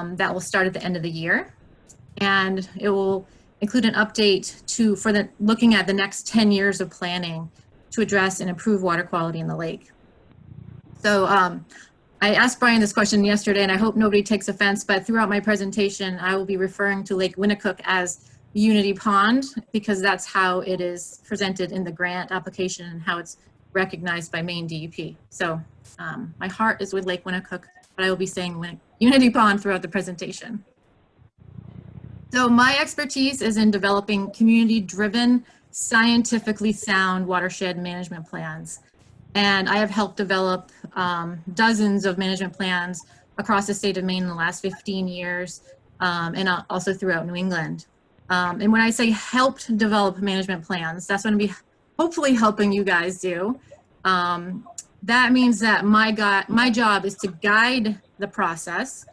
that will start at the end of the year. And it will include an update for looking at the next 10 years of planning to address and improve water quality in the lake. So I asked Brian this question yesterday, and I hope nobody takes offense, but throughout my presentation, I will be referring to Lake Winnicook as Unity Pond, because that's how it is presented in the grant application and how it's recognized by Maine DEP. So my heart is with Lake Winnicook, but I will be saying Unity Pond throughout the presentation. So my expertise is in developing community-driven, scientifically sound watershed management plans. And I have helped develop dozens of management plans across the state of Maine in the last 15 years, and also throughout New England. And when I say helped develop management plans, that's what I'm hopefully helping you guys do. That means that my job is to guide the process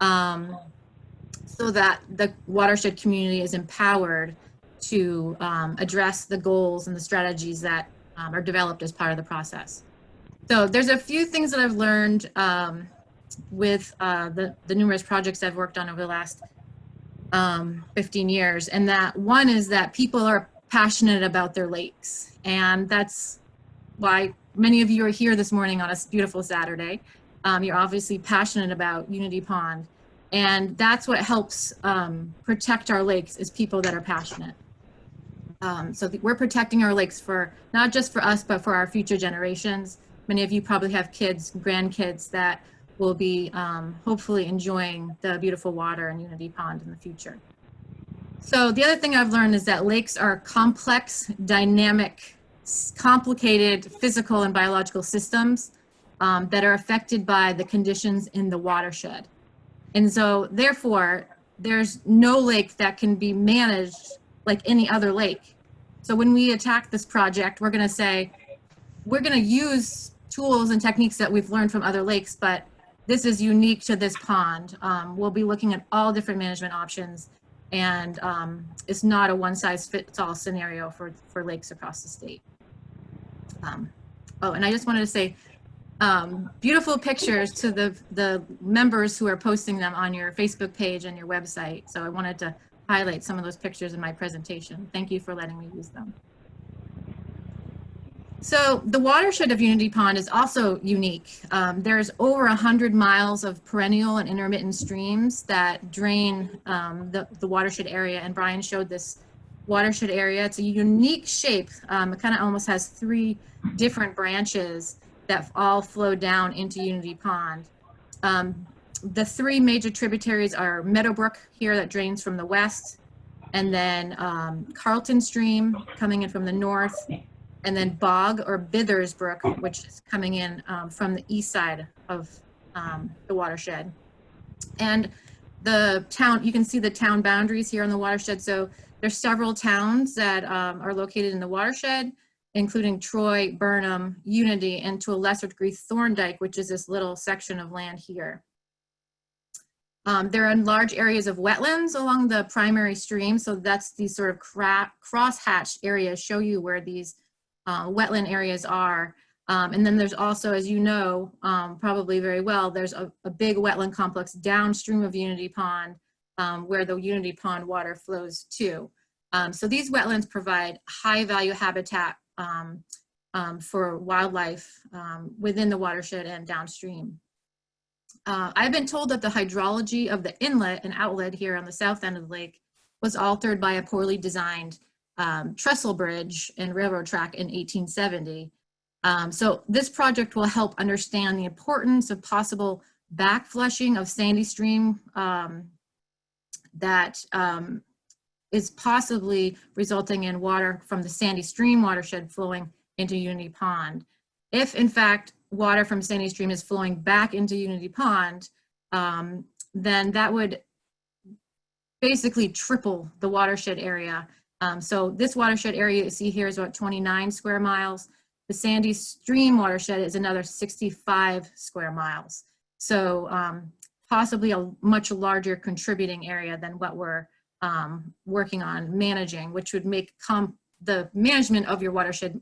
so that the watershed community is empowered to address the goals and the strategies that are developed as part of the process. So there's a few things that I've learned with the numerous projects I've worked on over the last 15 years. And that one is that people are passionate about their lakes. And that's why many of you are here this morning on a beautiful Saturday. You're obviously passionate about Unity Pond. And that's what helps protect our lakes, is people that are passionate. So we're protecting our lakes for not just for us, but for our future generations. Many of you probably have kids, grandkids that will be hopefully enjoying the beautiful water in Unity Pond in the future. So the other thing I've learned is that lakes are complex, dynamic, complicated physical and biological systems that are affected by the conditions in the watershed. And so therefore, there's no lake that can be managed like any other lake. So when we attack this project, we're gonna say, we're gonna use tools and techniques that we've learned from other lakes, but this is unique to this pond. We'll be looking at all different management options, and it's not a one-size-fits-all scenario for lakes across the state. Oh, and I just wanted to say, beautiful pictures to the members who are posting them on your Facebook page and your website. So I wanted to highlight some of those pictures in my presentation. Thank you for letting me use them. So the watershed of Unity Pond is also unique. There's over 100 miles of perennial and intermittent streams that drain the watershed area, and Brian showed this watershed area. It's a unique shape. It kind of almost has 3 different branches that all flow down into Unity Pond. The 3 major tributaries are Meadowbrook here that drains from the west, and then Carlton Stream coming in from the north, and then Bog or Bithers Brook, which is coming in from the east side of the watershed. And the town, you can see the town boundaries here on the watershed. So there's several towns that are located in the watershed, including Troy, Burnham, Unity, and to a lesser degree Thorndike, which is this little section of land here. There are large areas of wetlands along the primary stream, so that's these sort of crosshatched areas show you where these wetland areas are. And then there's also, as you know, probably very well, there's a big wetland complex downstream of Unity Pond where the Unity Pond water flows to. So these wetlands provide high value habitat for wildlife within the watershed and downstream. I've been told that the hydrology of the inlet and outlet here on the south end of the lake was altered by a poorly designed trestle bridge and railroad track in 1870. So this project will help understand the importance of possible backflushing of sandy stream that is possibly resulting in water from the sandy stream watershed flowing into Unity Pond. If in fact water from sandy stream is flowing back into Unity Pond, then that would basically triple the watershed area. So this watershed area you see here is about 29 square miles. The sandy stream watershed is another 65 square miles. So possibly a much larger contributing area than what we're working on managing, which would make the management of your watershed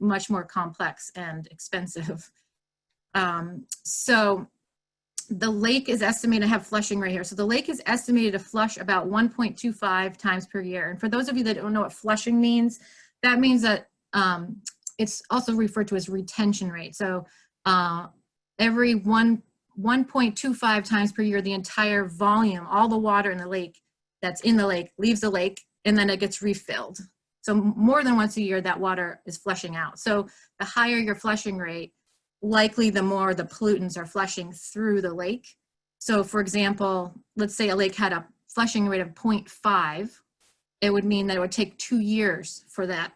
much more complex and expensive. So the lake is estimated to have flushing right here. So the lake is estimated to flush about 1.25 times per year. And for those of you that don't know what flushing means, that means that it's also referred to as retention rate. So every 1.25 times per year, the entire volume, all the water in the lake that's in the lake leaves the lake, and then it gets refilled. So more than once a year, that water is flushing out. So the higher your flushing rate, likely the more the pollutants are flushing through the lake. So for example, let's say a lake had a flushing rate of 0.5, it would mean that it would take 2 years for that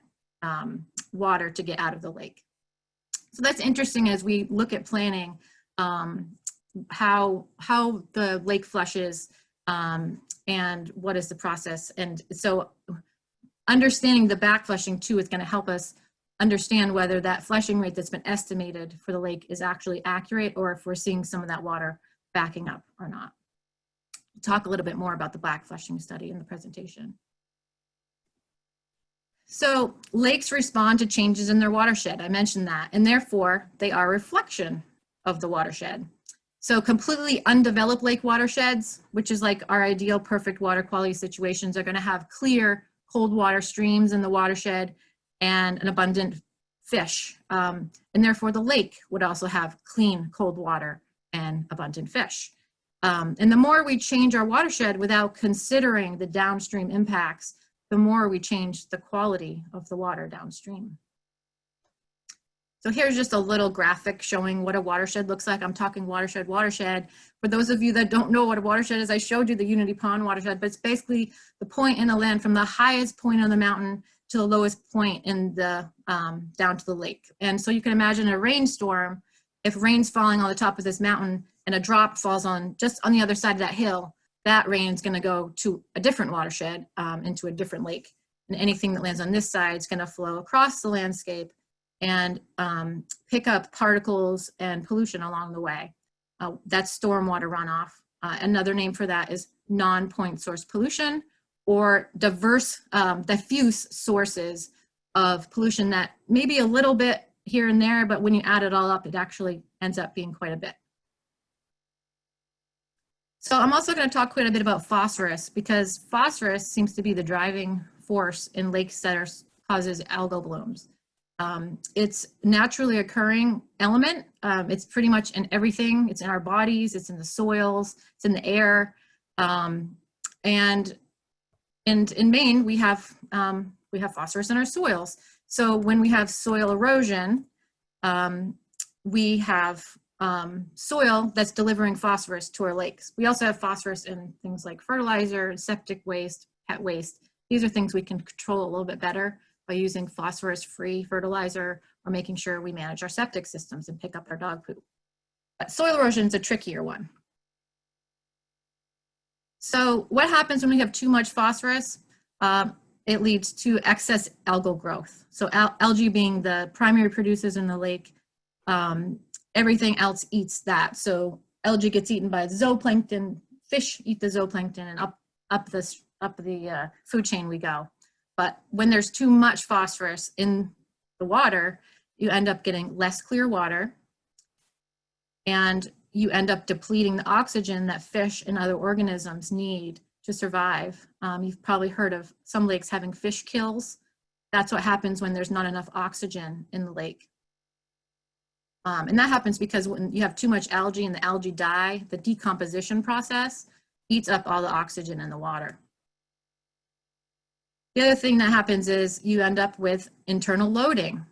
water to get out of the lake. So that's interesting as we look at planning how the lake flushes and what is the process. And so understanding the back flushing too is going to help us understand whether that flushing rate that's been estimated for the lake is actually accurate, or if we're seeing some of that water backing up or not. We'll talk a little bit more about the back flushing study in the presentation. So lakes respond to changes in their watershed. I mentioned that, and therefore they are a reflection of the watershed. So completely undeveloped lake watersheds, which is like our ideal perfect water quality situations, are going to have clear cold water streams in the watershed and an abundant fish. And therefore the lake would also have clean cold water and abundant fish. And the more we change our watershed without considering the downstream impacts, the more we change the quality of the water downstream. So here's just a little graphic showing what a watershed looks like. I'm talking watershed. For those of you that don't know what a watershed is, I showed you the Unity Pond Watershed, but it's basically the point in the land from the highest point on the mountain to the lowest point in the down to the lake. And so you can imagine a rainstorm, if rain's falling on the top of this mountain and a drop falls on just on the other side of that hill, that rain is going to go to a different watershed, into a different lake. And anything that lands on this side is going to flow across the landscape and pick up particles and pollution along the way. That's stormwater runoff. Another name for that is non-point source pollution, or diffuse sources of pollution that may be a little bit here and there, but when you add it all up, it actually ends up being quite a bit. So I'm also going to talk quite a bit about phosphorus, because phosphorus seems to be the driving force in lakes that causes algal blooms. It's naturally occurring element. It's pretty much in everything. It's in our bodies, it's in the soils, it's in the air. And in Maine, we have phosphorus in our soils. So when we have soil erosion, we have soil that's delivering phosphorus to our lakes. We also have phosphorus in things like fertilizer, septic waste, pet waste. These are things we can control a little bit better by using phosphorus-free fertilizer, or making sure we manage our septic systems and pick up our dog poop. But soil erosion is a trickier one. So what happens when we have too much phosphorus? It leads to excess algal growth. So algae being the primary producers in the lake, everything else eats that. So algae gets eaten by zooplankton, fish eat the zooplankton, and up the food chain we go. But when there's too much phosphorus in the water, you end up getting less clear water, and you end up depleting the oxygen that fish and other organisms need to survive. You've probably heard of some lakes having fish kills. That's what happens when there's not enough oxygen in the lake. And that happens because when you have too much algae and the algae die, the decomposition process eats up all the oxygen in the water. The other thing that happens is you end up with internal loading.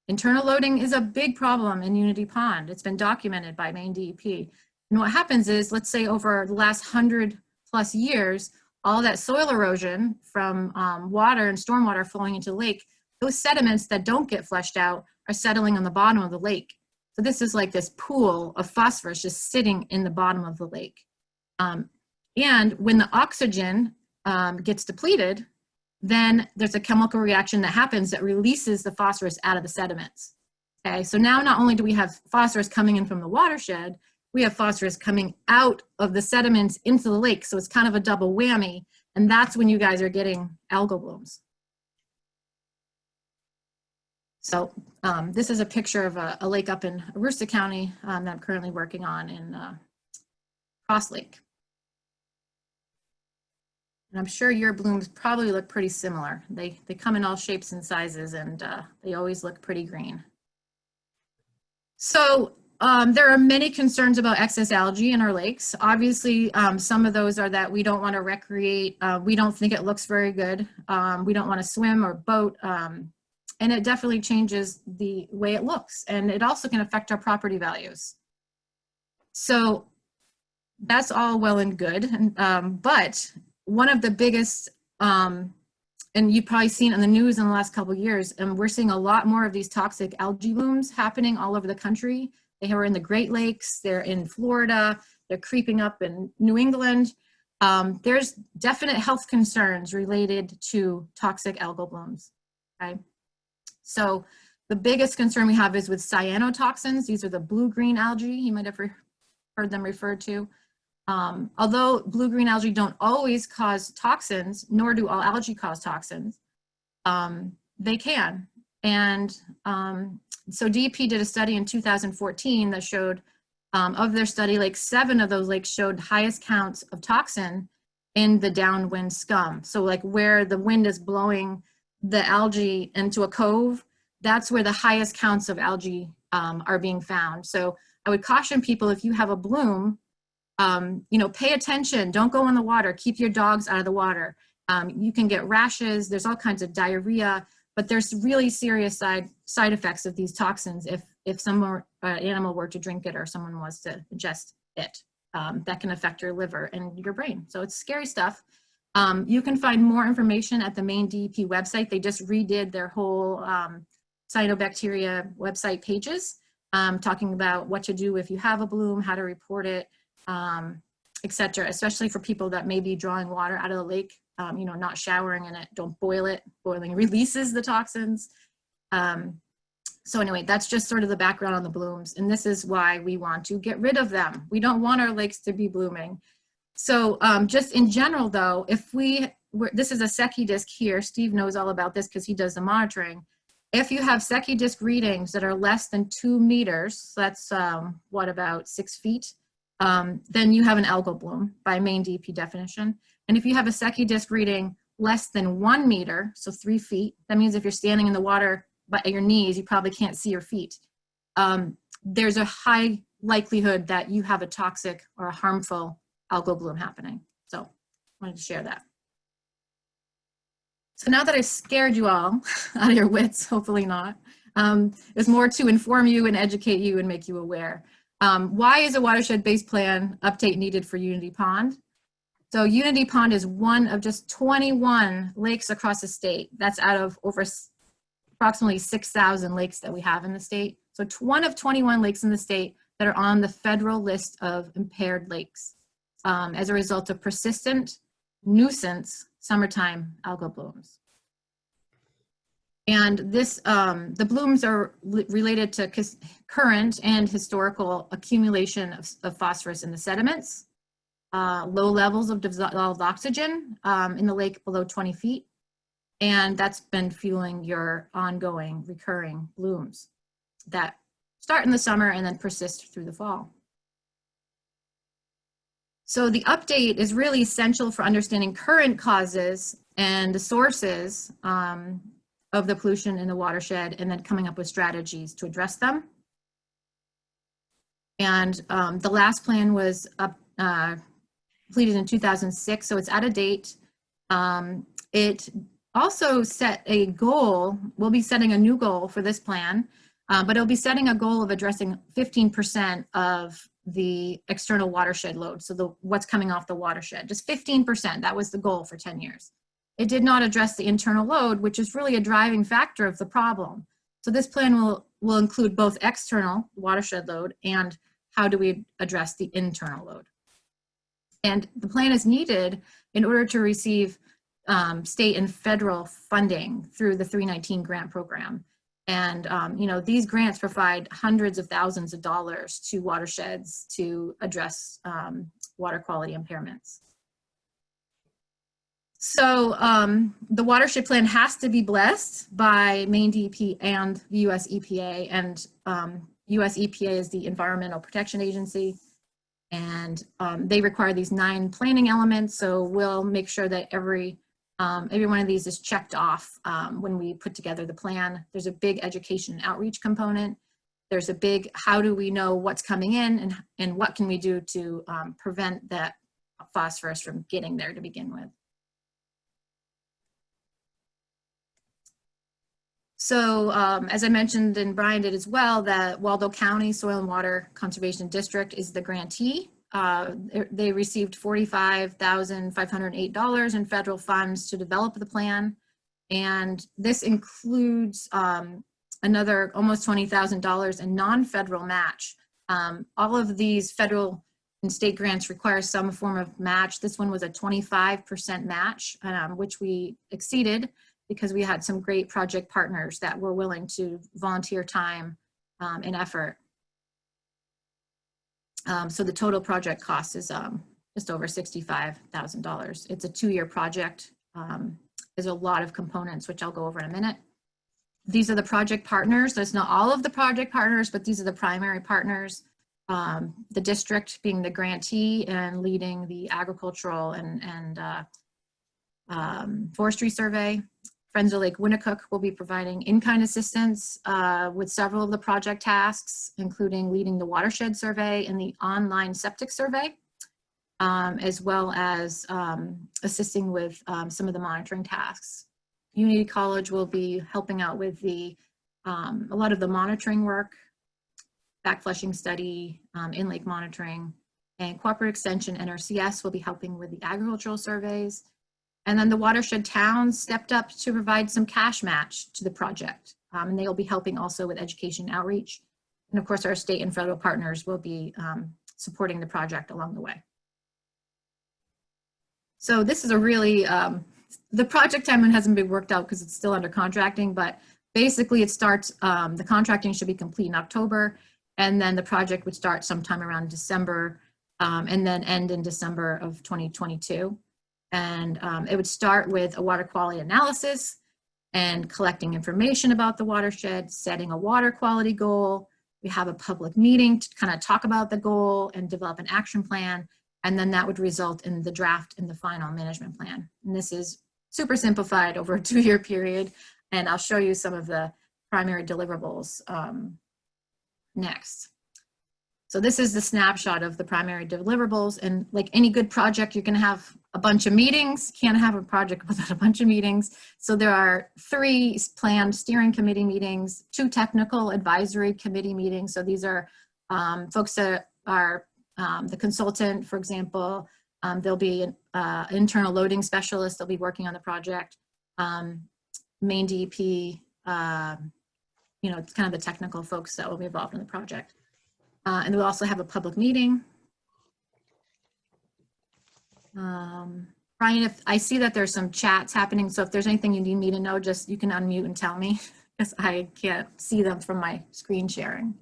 Internal loading is a big problem in Unity Pond. It's been documented by Maine DEP. And what happens is, let's say over the last 100+ years, all that soil erosion from water and stormwater flowing into the lake, those sediments that don't get flushed out are settling on the bottom of the lake. So this is like this pool of phosphorus just sitting in the bottom of the lake. And when the oxygen gets depleted, then there's a chemical reaction that happens that releases the phosphorus out of the sediments. Okay, so now not only do we have phosphorus coming in from the watershed, we have phosphorus coming out of the sediments into the lake. So it's kind of a double whammy. And that's when you guys are getting algal blooms. So this is a picture of a lake up in Aroostook County that I'm currently working on Cross Lake. And I'm sure your blooms probably look pretty similar. They come in all shapes and sizes, and they always look pretty green. So there are many concerns about excess algae in our lakes. Obviously, some of those are that we don't want to recreate. We don't think it looks very good. We don't want to swim or boat. And it definitely changes the way it looks. And it also can affect our property values. So that's all well and good. But one of the biggest, and you've probably seen it in the news in the last couple of years, and we're seeing a lot more of these toxic algae blooms happening all over the country. They are in the Great Lakes, they're in Florida, they're creeping up in New England. There's definite health concerns related to toxic algal blooms, okay? So the biggest concern we have is with cyanotoxins. These are the blue-green algae, you might have heard them referred to. Although blue-green algae don't always cause toxins, nor do all algae cause toxins, they can. And so DEP did a study in 2014 that showed, of their study, like 7 of those lakes showed highest counts of toxin in the downwind scum. So like where the wind is blowing the algae into a cove, that's where the highest counts of algae are being found. So I would caution people, if you have a bloom, you know, pay attention, don't go in the water, keep your dogs out of the water. You can get rashes, there's all kinds of diarrhea, but there's really serious side effects of these toxins if some animal were to drink it or someone was to ingest it. That can affect your liver and your brain. So it's scary stuff. You can find more information at the main DEP website. They just redid their whole cyanobacteria website pages, talking about what to do if you have a bloom, how to report it, etc. Especially for people that may be drawing water out of the lake, you know, not showering in it. Don't boil it. Boiling releases the toxins. So anyway, that's just sort of the background on the blooms. And this is why we want to get rid of them. We don't want our lakes to be blooming. So just in general though, if this is a Secchi disc here, Steve knows all about this because he does the monitoring. If you have Secchi disc readings that are less than 2 meters, so that's what, about 6 feet, then you have an algal bloom by main DEP definition. And if you have a Secchi disc reading less than 1 meter, so 3 feet, that means if you're standing in the water at your knees, you probably can't see your feet. There's a high likelihood that you have a toxic or a harmful algal bloom happening. So I wanted to share that. So now that I scared you all out of your wits, hopefully not, there's more to inform you and educate you and make you aware. Why is a watershed-based plan update needed for Unity Pond? So Unity Pond is one of just 21 lakes across the state. That's out of over approximately 6,000 lakes that we have in the state. So one of 21 lakes in the state that are on the federal list of impaired lakes as a result of persistent nuisance summertime algal blooms. And this, the blooms are related to current and historical accumulation of phosphorus in the sediments, low levels of dissolved oxygen in the lake below 20 feet, and that's been fueling your ongoing recurring blooms that start in the summer and then persist through the fall. So the update is really essential for understanding current causes and the sources of the pollution in the watershed, and then coming up with strategies to address them. And the last plan was completed in 2006, so it's out of date. It also set a goal. We'll be setting a new goal for this plan, but it'll be setting a goal of addressing 15% of the external watershed load. So what's coming off the watershed, just 15%, that was the goal for 10 years. It did not address the internal load, which is really a driving factor of the problem. So this plan will include both external watershed load and how do we address the internal load. And the plan is needed in order to receive state and federal funding through the 319 grant program. And you know, these grants provide hundreds of thousands of dollars to watersheds to address water quality impairments. So the watershed plan has to be blessed by Maine DEP and the US EPA, and US EPA is the Environmental Protection Agency. And they require these 9 planning elements. So we'll make sure that every one of these is checked off when we put together the plan. There's a big education and outreach component. There's a big, how do we know what's coming in, and what can we do to prevent that phosphorus from getting there to begin with. So as I mentioned, and Brian did as well, that Waldo County Soil and Water Conservation District is the grantee. They received $45,508 in federal funds to develop the plan. And this includes another almost $20,000 in non-federal match. All of these federal and state grants require some form of match. This one was a 25% match, which we exceeded, because we had some great project partners that were willing to volunteer time and effort. So the total project cost is just over $65,000. It's a 2-year project. There's a lot of components, which I'll go over in a minute. These are the project partners. There's not all of the project partners, but these are the primary partners. The district being the grantee and leading the agricultural and forestry survey. Friends of Lake Winnicook will be providing in-kind assistance with several of the project tasks, including leading the watershed survey and the online septic survey, as well as assisting with some of the monitoring tasks. Unity College will be helping out with a lot of the monitoring work, backflushing study, in-lake monitoring, and Cooperative Extension NRCS will be helping with the agricultural surveys. And then the watershed towns stepped up to provide some cash match to the project. And they will be helping also with education outreach. And of course, our state and federal partners will be supporting the project along the way. So this is a really, the project timeline hasn't been worked out because it's still under contracting, but basically it starts, the contracting should be complete in October, and then the project would start sometime around December, and then end in December of 2022. And it would start with a water quality analysis and collecting information about the watershed, setting a water quality goal. We have a public meeting to kind of talk about the goal and develop an action plan. And then that would result in the draft and the final management plan. And this is super simplified over a 2-year period. And I'll show you some of the primary deliverables next. So this is the snapshot of the primary deliverables, and like any good project, you're going to have a bunch of meetings. Can't have a project without a bunch of meetings. So there are 3 planned steering committee meetings, 2 technical advisory committee meetings. So these are folks that are the consultant, for example. There'll be an internal loading specialist. They'll be working on the project. Main DEP, you know, it's kind of the technical folks that will be involved in the project. And we'll also have a public meeting. Brian, if I see that there's some chats happening, so if there's anything you need me to know, just you can unmute and tell me, because I can't see them from my screen sharing.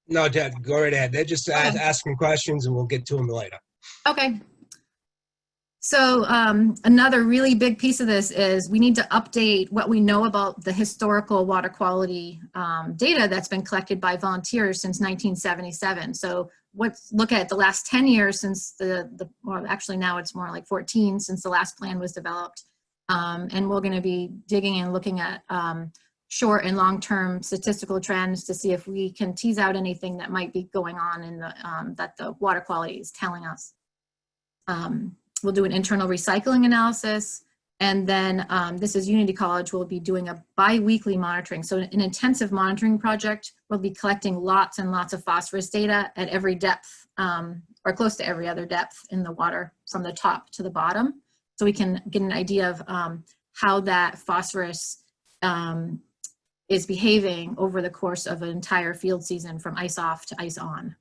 No, Dad, go right ahead. They're just asking questions and we'll get to them later. Okay. So another really big piece of this is we need to update what we know about the historical water quality data that's been collected by volunteers since 1977. So let's look at the last 10 years since well, actually now it's more like 14 since the last plan was developed. And we're going to be digging and looking at short and long-term statistical trends to see if we can tease out anything that might be going on in the that the water quality is telling us. We'll do an internal recycling analysis, and then this is Unity College. We'll be doing a bi-weekly monitoring. So an intensive monitoring project. We'll be collecting lots and lots of phosphorus data at every depth, or close to every other depth in the water from the top to the bottom. So we can get an idea of how that phosphorus is behaving over the course of an entire field season from ice off to ice on.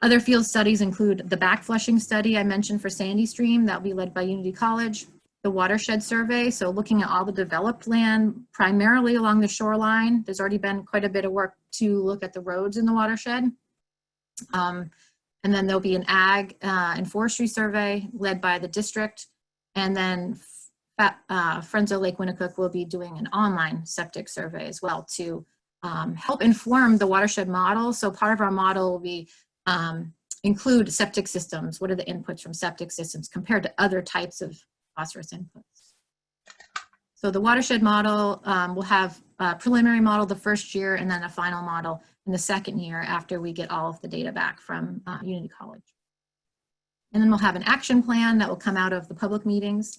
Other field studies include the backflushing study I mentioned for Sandy Stream, that will be led by Unity College, the watershed survey, so looking at all the developed land primarily along the shoreline. There's already been quite a bit of work to look at the roads in the watershed. And then there'll be an ag and forestry survey led by the district. And then Friends of Lake Winnicook will be doing an online septic survey as well to help inform the watershed model. So part of our model will be include septic systems. What are the inputs from septic systems compared to other types of phosphorus inputs? So the watershed model will have a preliminary model the first year and then a final model in the second year after we get all of the data back from Unity College. And then we'll have an action plan that will come out of the public meetings.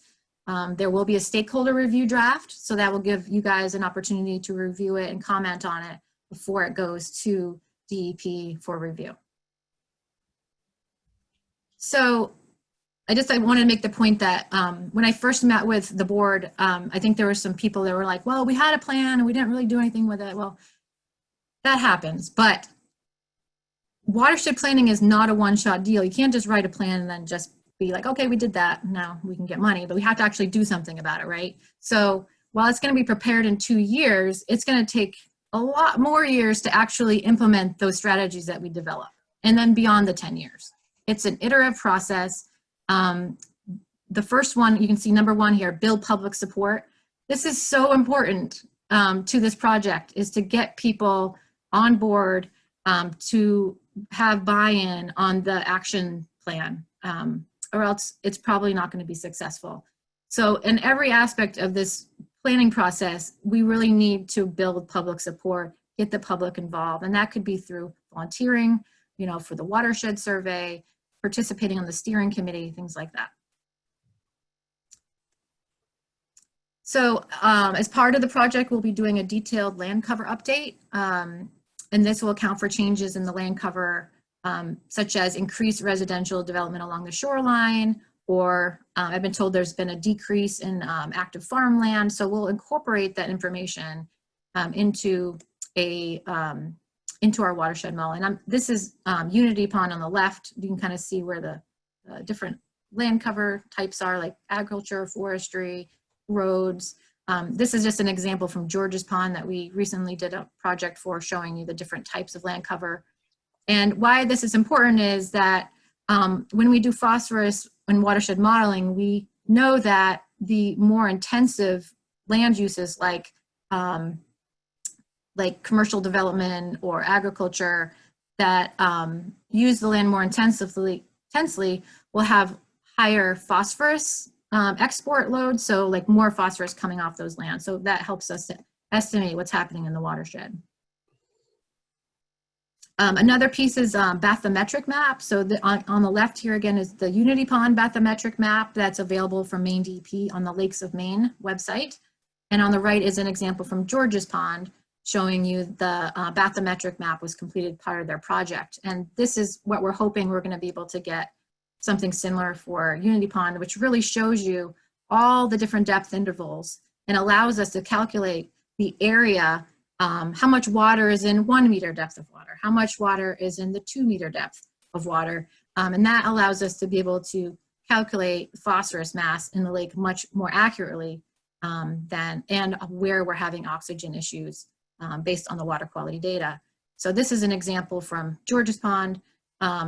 There will be a stakeholder review draft, so that will give you guys an opportunity to review it and comment on it before it goes to DEP for review. So I wanted to make the point that when I first met with the board, I think there were some people that were like, well, we had a plan and we didn't really do anything with it. Well, that happens, but watershed planning is not a one-shot deal. You can't just write a plan and then just be like, okay, we did that, now we can get money, but we have to actually do something about it, right? So while it's going to be prepared in 2 years, it's going to take a lot more years to actually implement those strategies that we develop, and then beyond the 10 years. It's an iterative process. The first one, you can see number 1 here, build public support. This is so important to this project, is to get people on board to have buy-in on the action plan, or else it's probably not going to be successful. So in every aspect of this planning process, we really need to build public support, get the public involved, and that could be through volunteering, you know, for the watershed survey, participating on the steering committee, things like that. So as part of the project, we'll be doing a detailed land cover update, and this will account for changes in the land cover, such as increased residential development along the shoreline, or I've been told there's been a decrease in active farmland. So we'll incorporate that information into our watershed model. And this is Unity Pond on the left. You can kind of see where the different land cover types are, like agriculture, forestry, roads. This is just an example from George's Pond that we recently did a project for, showing you the different types of land cover. And why this is important is that when we do phosphorus and watershed modeling, we know that the more intensive land uses like commercial development or agriculture that use the land more intensely will have higher phosphorus export loads, so like more phosphorus coming off those lands. So that helps us to estimate what's happening in the watershed. Another piece is bathymetric map. So on the left here again is the Unity Pond bathymetric map that's available from Maine DEP on the Lakes of Maine website. And on the right is an example from George's Pond showing you the bathymetric map was completed part of their project. And this is what we're hoping we're going to be able to get something similar for Unity Pond, which really shows you all the different depth intervals and allows us to calculate the area, how much water is in 1 meter depth of water, how much water is in the 2 meter depth of water. And that allows us to be able to calculate phosphorus mass in the lake much more accurately and where we're having oxygen issues based on the water quality data. So this is an example from George's Pond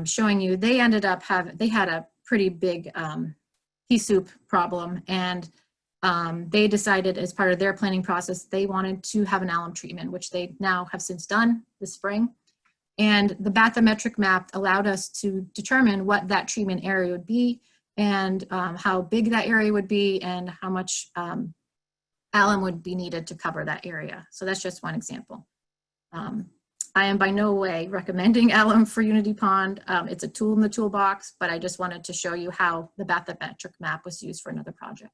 showing you they ended up they had a pretty big pea soup problem, and they decided as part of their planning process, they wanted to have an alum treatment, which they now have since done this spring. And the bathymetric map allowed us to determine what that treatment area would be and how big that area would be and how much alum would be needed to cover that area. So that's just one example. I am by no way recommending alum for Unity Pond. It's a tool in the toolbox, but I just wanted to show you how the bathymetric map was used for another project.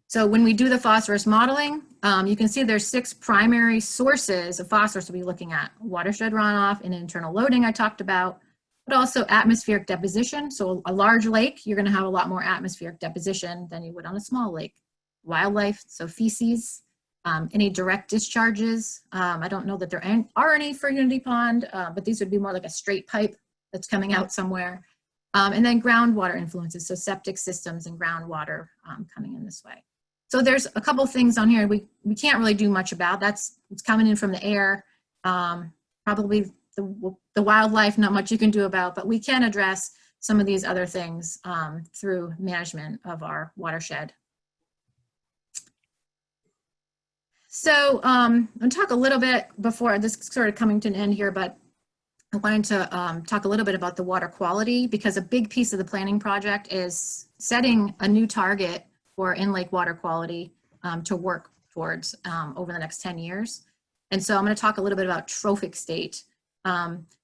So when we do the phosphorus modeling, you can see there's 6 primary sources of phosphorus we'll be looking at. Watershed runoff and internal loading I talked about, but also atmospheric deposition. So a large lake, you're gonna have a lot more atmospheric deposition than you would on a small lake. Wildlife, so feces, any direct discharges. I don't know that there are any for Unity Pond, but these would be more like a straight pipe that's coming out somewhere. And then groundwater influences, so septic systems and groundwater coming in this way. So there's a couple things on here we can't really do much about. It's coming in from the air. Probably the wildlife, not much you can do about, but we can address some of these other things through management of our watershed. So I'm going to talk a little bit before this sort of coming to an end here, but I wanted to talk a little bit about the water quality, because a big piece of the planning project is setting a new target for in-lake water quality to work towards over the next 10 years. And so I'm going to talk a little bit about trophic state.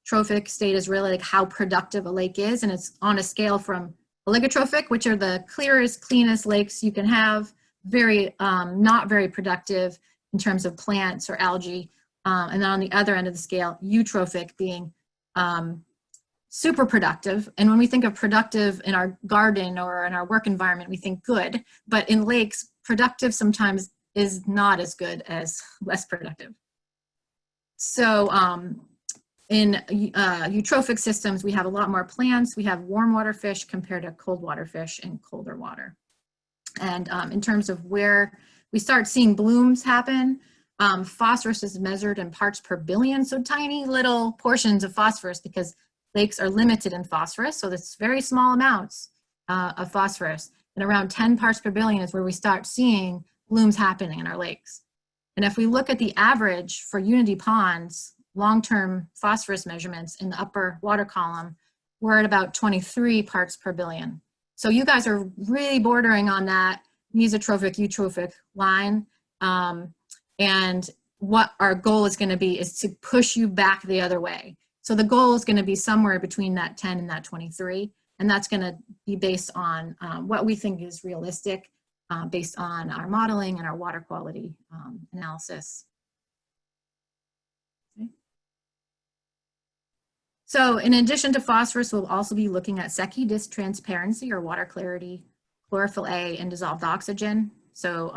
Trophic state is really like how productive a lake is, and it's on a scale from oligotrophic, which are the clearest, cleanest lakes you can have, very not very productive in terms of plants or algae. And then on the other end of the scale, eutrophic, being super productive. And when we think of productive in our garden or in our work environment, we think good. But in lakes, productive sometimes is not as good as less productive. So in eutrophic systems, we have a lot more plants. We have warm water fish compared to cold water fish in colder water. And in terms of where we start seeing blooms happen, phosphorus is measured in parts per billion, so tiny little portions of phosphorus, because lakes are limited in phosphorus, so that's very small amounts of phosphorus. And around 10 parts per billion is where we start seeing blooms happening in our lakes. And if we look at the average for Unity Ponds, long-term phosphorus measurements in the upper water column, we're at about 23 parts per billion. So you guys are really bordering on that mesotrophic, eutrophic line. And what our goal is going to be is to push you back the other way. So the goal is going to be somewhere between that 10 and that 23. And that's going to be based on what we think is realistic, based on our modeling and our water quality analysis. Okay. So in addition to phosphorus, we'll also be looking at Secchi disk transparency, or water clarity, chlorophyll A, and dissolved oxygen. So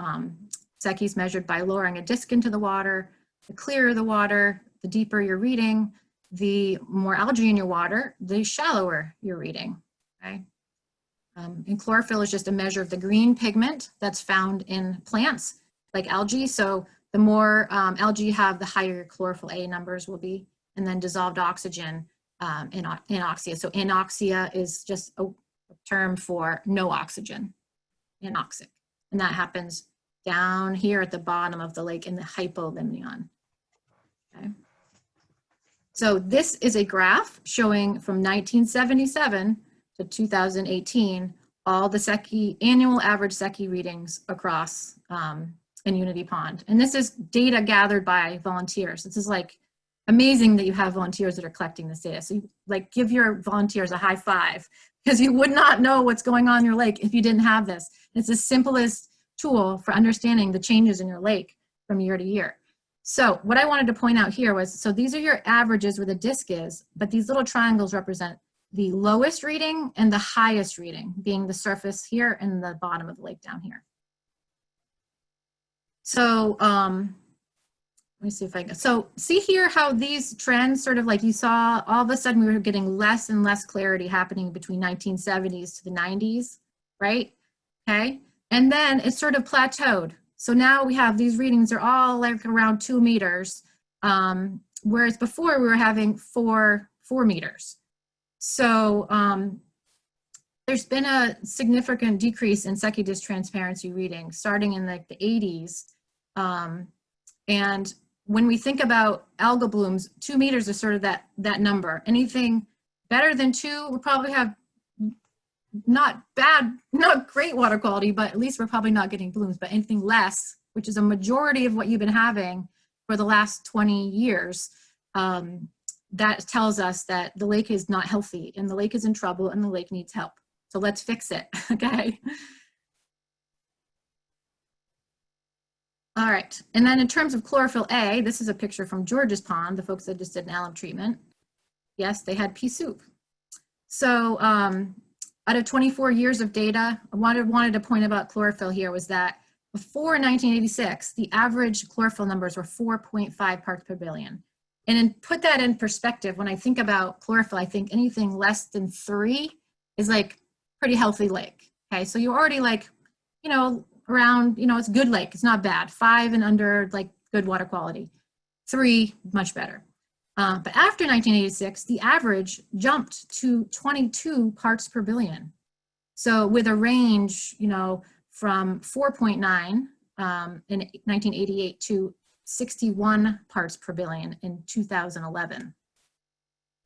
Secchi is measured by lowering a disc into the water. The clearer the water, the deeper you're reading, the more algae in your water, the shallower you're reading. Okay. And chlorophyll is just a measure of the green pigment that's found in plants like algae. So the more algae you have, the higher your chlorophyll A numbers will be. And then dissolved oxygen, anoxia. So anoxia is just a term for no oxygen, anoxic. And that happens down here at the bottom of the lake in the hypolimnion. Okay. So this is a graph showing from 1977 to 2018, all the Secchi, annual average Secchi readings across in Unity Pond. And this is data gathered by volunteers. This is like amazing that you have volunteers that are collecting this data. So you, like, give your volunteers a high five, because you would not know what's going on in your lake if you didn't have this. It's the simplest tool for understanding the changes in your lake from year to year. So what I wanted to point out here was, so these are your averages where the disk is, but these little triangles represent the lowest reading and the highest reading, being the surface here and the bottom of the lake down here. So let me see if I can. So see here how these trends sort of, like, you saw all of a sudden we were getting less and less clarity happening between 1970s to the 90s, right? Okay. And then it sort of plateaued. So now we have these readings are all like around 2 meters, whereas before we were having 4 meters. So there's been a significant decrease in Secchi disk transparency readings starting in like the 80s. And when we think about algal blooms, 2 meters is sort of that number. Anything better than 2, we'll probably have not bad, not great water quality, but at least we're probably not getting blooms. But anything less, which is a majority of what you've been having for the last 20 years, that tells us that the lake is not healthy and the lake is in trouble and the lake needs help. So let's fix it, okay? All right, and then in terms of chlorophyll A, this is a picture from George's Pond, the folks that just did an alum treatment. Yes, they had pea soup. So out of 24 years of data, I wanted to point about chlorophyll here was that before 1986, the average chlorophyll numbers were 4.5 parts per billion. And then put that in perspective, when I think about chlorophyll, I think anything less than 3 is like pretty healthy lake. Okay, so you're already like, you know, around, you know, it's good lake, it's not bad. 5 and under, like good water quality. 3, much better. But after 1986, the average jumped to 22 parts per billion. So with a range, you know, from 4.9 in 1988 to 61 parts per billion in 2011.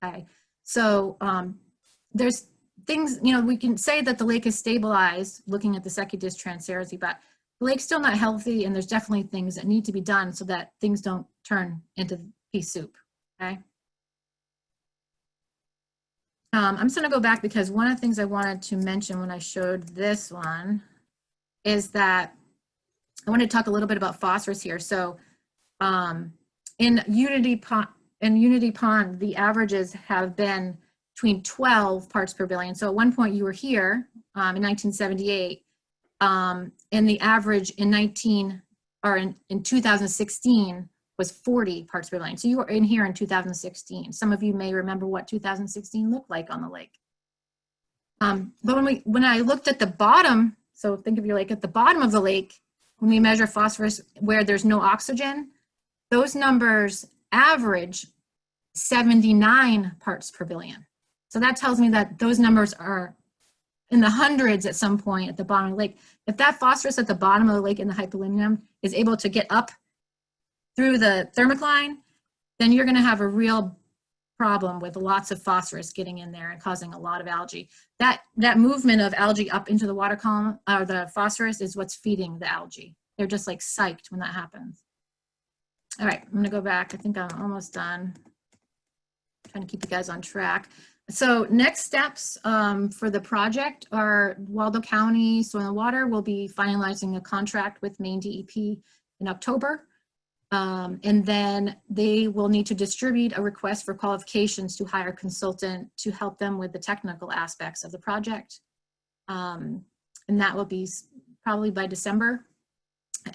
Okay, so there's things, you know, we can say that the lake is stabilized looking at the Secchi transparency, but the lake's still not healthy, and there's definitely things that need to be done so that things don't turn into pea soup. Okay. I'm just going to go back because one of the things I wanted to mention when I showed this one is that I want to talk a little bit about phosphorus here. So in Unity Pond, the averages have been between 12 parts per billion. So at one point you were here in 1978, and the average in 2016 was 40 parts per billion. So you were in here in 2016. Some of you may remember what 2016 looked like on the lake. But when I looked at the bottom, so think of your lake at the bottom of the lake, when we measure phosphorus where there's no oxygen, those numbers average 79 parts per billion. So that tells me that those numbers are in the hundreds at some point at the bottom of the lake. If that phosphorus at the bottom of the lake in the hypolimnium is able to get up through the thermocline, then you're going to have a real problem with lots of phosphorus getting in there and causing a lot of algae. That movement of algae up into the water column, or the phosphorus, is what's feeding the algae. They're just like psyched when that happens. All right, I'm going to go back. I think I'm almost done. Trying to keep you guys on track. So next steps for the project are Waldo County Soil and Water will be finalizing a contract with Maine DEP in October. And then they will need to distribute a request for qualifications to hire a consultant to help them with the technical aspects of the project. And that will be probably by December.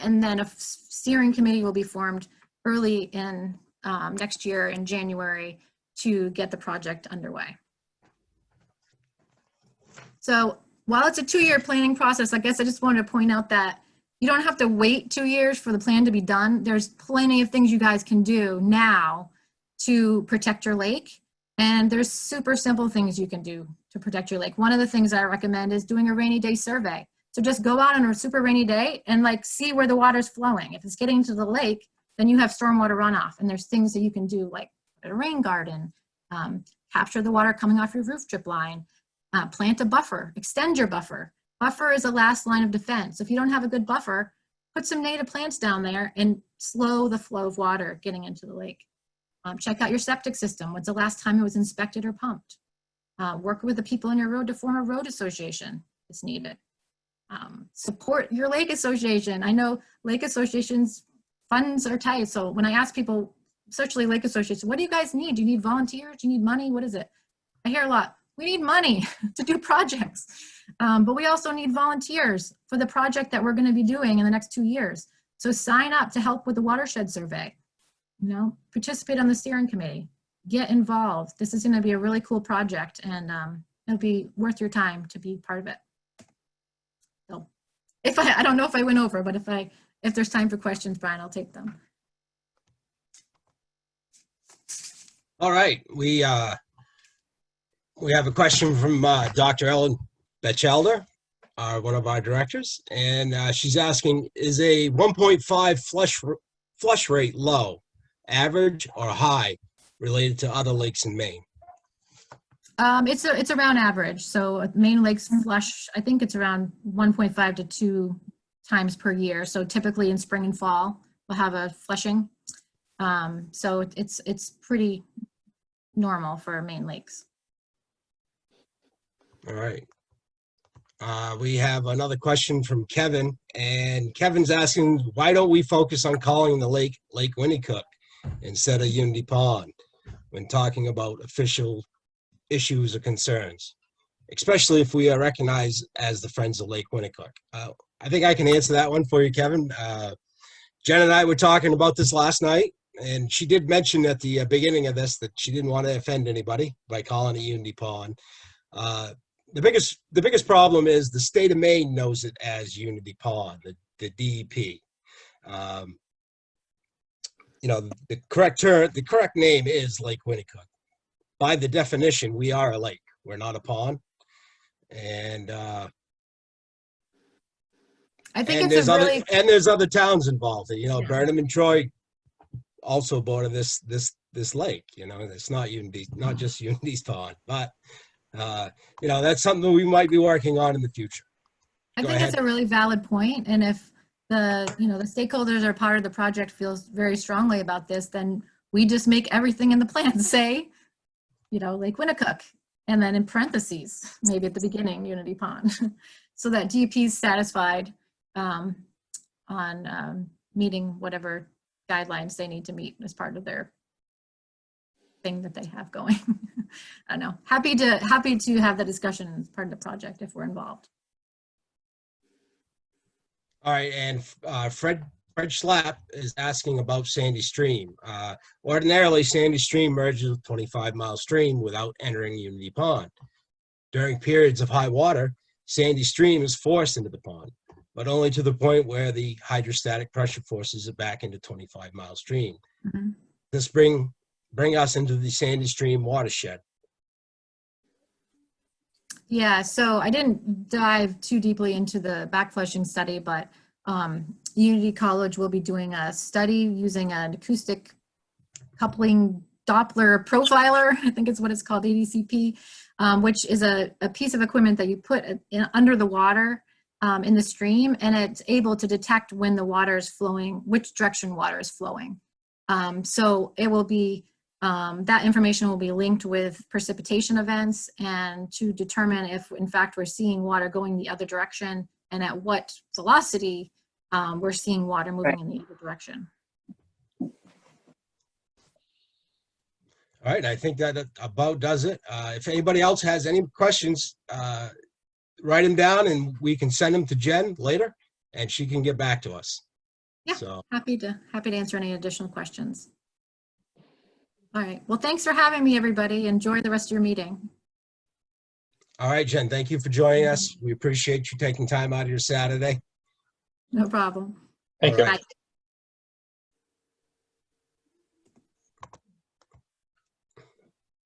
And then a steering committee will be formed early in next year in January to get the project underway. So while it's a 2-year planning process, I guess I just wanted to point out that you don't have to wait 2 years for the plan to be done. There's plenty of things you guys can do now to protect your lake. And there's super simple things you can do to protect your lake. One of the things I recommend is doing a rainy day survey. So just go out on a super rainy day and like see where the water's flowing. If it's getting to the lake, then you have stormwater runoff. And there's things that you can do like a rain garden, capture the water coming off your roof drip line, plant a buffer, extend your buffer. Buffer is a last line of defense. If you don't have a good buffer, put some native plants down there and slow the flow of water getting into the lake. Check out your septic system. When's the last time it was inspected or pumped? Work with the people in your road to form a road association if it's needed. Support your lake association. I know lake associations funds are tight. So when I ask people, especially lake associations, what do you guys need? Do you need volunteers? Do you need money? What is it? I hear a lot. We need money to do projects, but we also need volunteers for the project that we're going to be doing in the next 2 years. So sign up to help with the watershed survey. You know, participate on the steering committee. Get involved. This is going to be a really cool project, and it'll be worth your time to be part of it. So, if I don't know if I went over, but if there's time for questions, Brian, I'll take them. All right, we have a question from Dr. Ellen Batchelder, one of our directors, and she's asking, is a 1.5 flush rate low, average, or high related to other lakes in Maine? It's around average. So Maine lakes flush, I think it's around 1.5 to 2 times per year. So typically in spring and fall, we'll have a flushing. So it's pretty normal for Maine lakes. All right. We have another question from Kevin, and Kevin's asking, why don't we focus on calling the lake Lake Winnicook instead of Unity Pond when talking about official issues or concerns, especially if we are recognized as the Friends of Lake Winnicook? I think I can answer that one for you, Kevin. Jen and I were talking about this last night, and she did mention at the beginning of this that she didn't want to offend anybody by calling it Unity Pond. The biggest problem is the state of Maine knows it as Unity Pond, the DEP. You know, the correct name is Lake Winnicook. By the definition, we are a lake. We're not a pond. And I think and there's other towns involved. You know, Burnham and Troy also border this this lake. You know, it's not Unity, not just Unity's pond, but you know, that's something we might be working on in the future. I Go think ahead. it's a really valid point, and if the stakeholders are part of the project feels very strongly about this, then we just make everything in the plan say, Lake Winnicook, and then in parentheses, maybe at the beginning, Unity Pond, so that DEP is satisfied on meeting whatever guidelines they need to meet as part of their thing that they have going. I don't know. Happy to have the discussion as part of the project if we're involved. All right, and Fred Schlapp is asking about Sandy Stream. Ordinarily, Sandy Stream merges with 25-mile stream without entering Unity Pond. During periods of high water, Sandy Stream is forced into the pond, but only to the point where the hydrostatic pressure forces it back into 25-mile stream. Mm-hmm. This bring us into the Sandy Stream watershed. Yeah, so I didn't dive too deeply into the backflushing study, but Unity College will be doing a study using an acoustic coupling Doppler profiler, I think it's what it's called, ADCP, which is a piece of equipment that you put under the water in the stream, and it's able to detect when the water is flowing, which direction water is flowing. So it will be, that information will be linked with precipitation events and to determine if in fact we're seeing water going the other direction and at what velocity we're seeing water moving in the other direction. All right, I think that about does it. If anybody else has any questions, write them down and we can send them to Jen later and she can get back to us. Yeah, so happy to answer any additional questions. All right, well, thanks for having me, everybody. Enjoy the rest of your meeting. All right, Jen, thank you for joining us. We appreciate you taking time out of your Saturday. No problem. Thank you. Bye.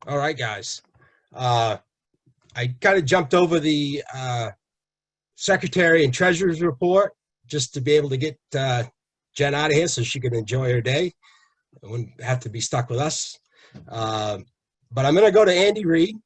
All right, guys. I kind of jumped over the Secretary and Treasurer's report just to be able to get Jen out of here so she could enjoy her day. Wouldn't have to be stuck with us. But I'm going to go to Andy Reid,